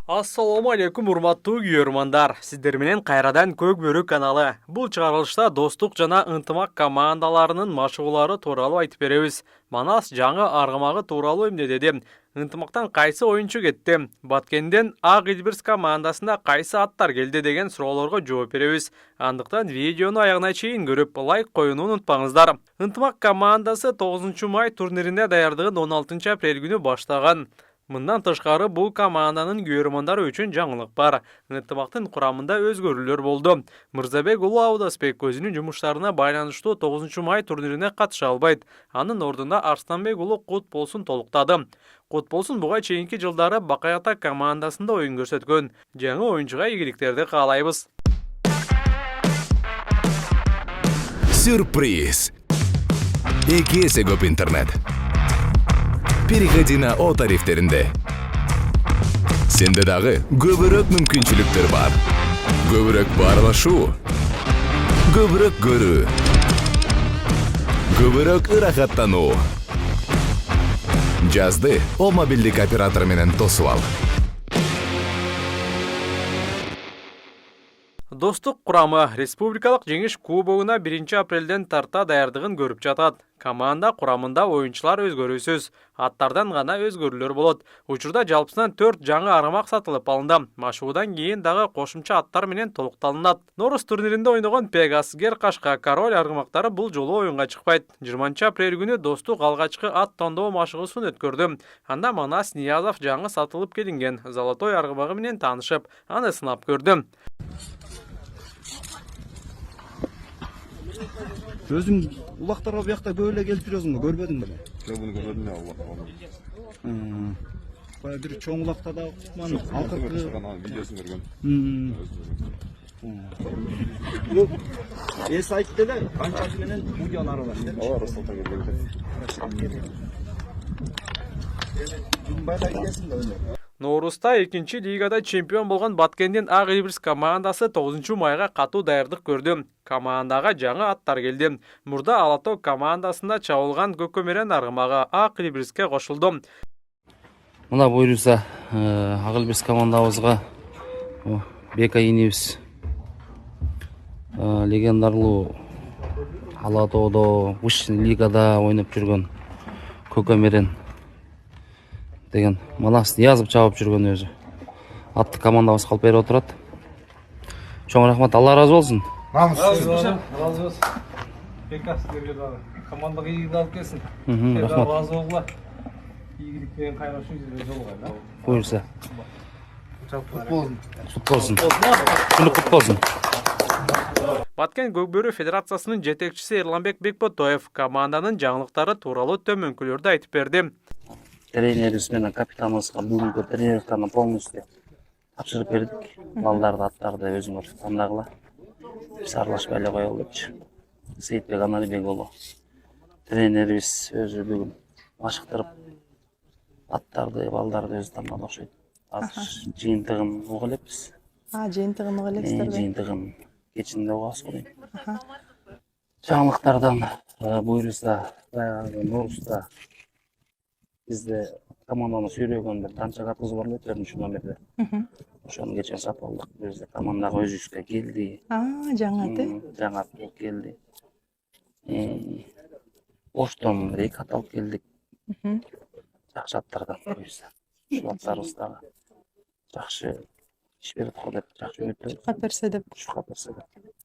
Ассаламу алейкум, урматтуу күйөрмандар. Сиздер менен кайрадан Көк Бөрү каналы. Бул чыгарылышта достук жана ынтымак командаларынын машыгуулары тууралуу айтып беребиз. Манас жаңы аргамагы тууралуу эмнедеди? Ынтымактан кайсы оюнчу кетти? Баткенден Ак Илбирс командасында кайсы аттар келди деген суроолорго жооп беребиз. Андыктан видеону аягына чейин көрүп, лайк коюуну унутпаңыздар. Ынтымак командасы 9 май турнирине даярдыгын 16 апрель күнү баштаган. Мындан тышкары бул команданын күйөрмандары үчүн жаңылык бар. Ынтымактын курамында өзгөрүүлөр болду. Мырзабек уулу Абдасбек өзүнүн жумуштарына байланыштуу 9 май турнирине катыша албайт. Анын ордуна Арстанбек уулу Кутболсун толуктады. Кутболсун буга чейинки жылдары Бакаята командасында оюн көрсөткөн. Жаңы оюнчуга ийгиликтерди каалайбыз. Сюрприз! Эки эсе көп интернет. Переходи на О тарифтеринде. Сенде дагы көбүрөөк мүмкүнчүлүктөр бар. Көбүрөөк баарлашуу, көбүрөөк көрүү, көбүрөөк ырахаттануу. Жазды О мобилдик оператор менен тосуп ал. Достук курамы республикалык жеңиш кубогуна 1 апрелден тарта даярдыгын көрүп жатат. Команда курамында оюнчулар өзгөрүүсүз. Аттардан гана өзгөрүүлөр болот. Учурда жалпысынан 4 жаңы аргамак сатылып алынды. Машыгуудан кийин дагы кошумча аттар менен толукталынат. Норус турниринде ойногон Пегас, Геркашка, Король аргамактары бул жолу оюнга чыкпайт. 20 апрель күнү Достук алгачкы ат тондоо машыгуусун өткөрдү. Анда Манас Ниязов жаңы сатылып келинген Золотой аргамагы менен таанышып, аны сынап көрдү. Өзүң улактарга буякта көп эле келип жүрөсүң го, көрбөдүң беле? Жок, буну көрбөдүм я улак. Баягы бир чоң улакта да кутман акыркы видеосун көргөм. Эс айтты эле, канчасы менен будян аралаш. Ооба, Расулта келди. Байка келсин да өзү. Норуста 2 лигада чемпион болгон Баткендин Ак Илбирс командасы 9 майга катуу даярдык көрдү. Командага жаңы аттар келди. Мурда Алатоо командасында чабылган Көкөмерен аргамагы Ак Илбирске кошулду. Мына буйруса Ак Илбирс командабызга Бека инибиз легендарлуу Алатоодо Высший лигада ойноп жүргөн Көкөмерен деген Манас Ниязов чабып жүргөн өзү. Атты командабызга алып берип отурат. Чоң рахмат, Алла разы болсун. Разы болсун. Бека сиздерге дагы командага ийгилик алып келсин. Рахмат. Разы болгула. Ийгилик менен кайрашуу жүзүнө жолугай. Буйруса. Кут болсун. Кут болсун. Күнү кут болсун. Баткен Көк Бөрү Федерациясынын жетекчиси Эрланбек Бекботоев команданын жаңылыктары тууралуу төмөнкүлөрдү айтып берди. Тренерибиз менен капитаныбызга бүгүнкү тренировканы полностью тапшырып бердик. Балдарды, аттарды өзүңөр тандагыла. Биз аралашпай эле коелу депчи. Сейитбек Аналбек уулу тренерибиз өзү бүгүн машыктырып аттарды, балдарды өзү тандаган окшойт. Азыр жыйынтыгын угуп элекпиз. Жыйынтыгын угуп элексиздерби? Жыйынтыгын кечинде угабыз го дейм. Жаңылыктардан буйруса баягы Норуста бизде команданы сүйрөгөн бир канча картыбыз бар эле 4 номерде. Ошону кечээ сатып алдык. Бизде командага өзүбүзгө келди. Жаңаты. Жаңа келди. Оштон 2 ат алып келдик. Жакшы аттардан буйруса. Ушул аттарыбыз дагы жакшы иш берет го деп, жакшы үмүттөнүп. Чукка берсе деп. Чукка берсе деп.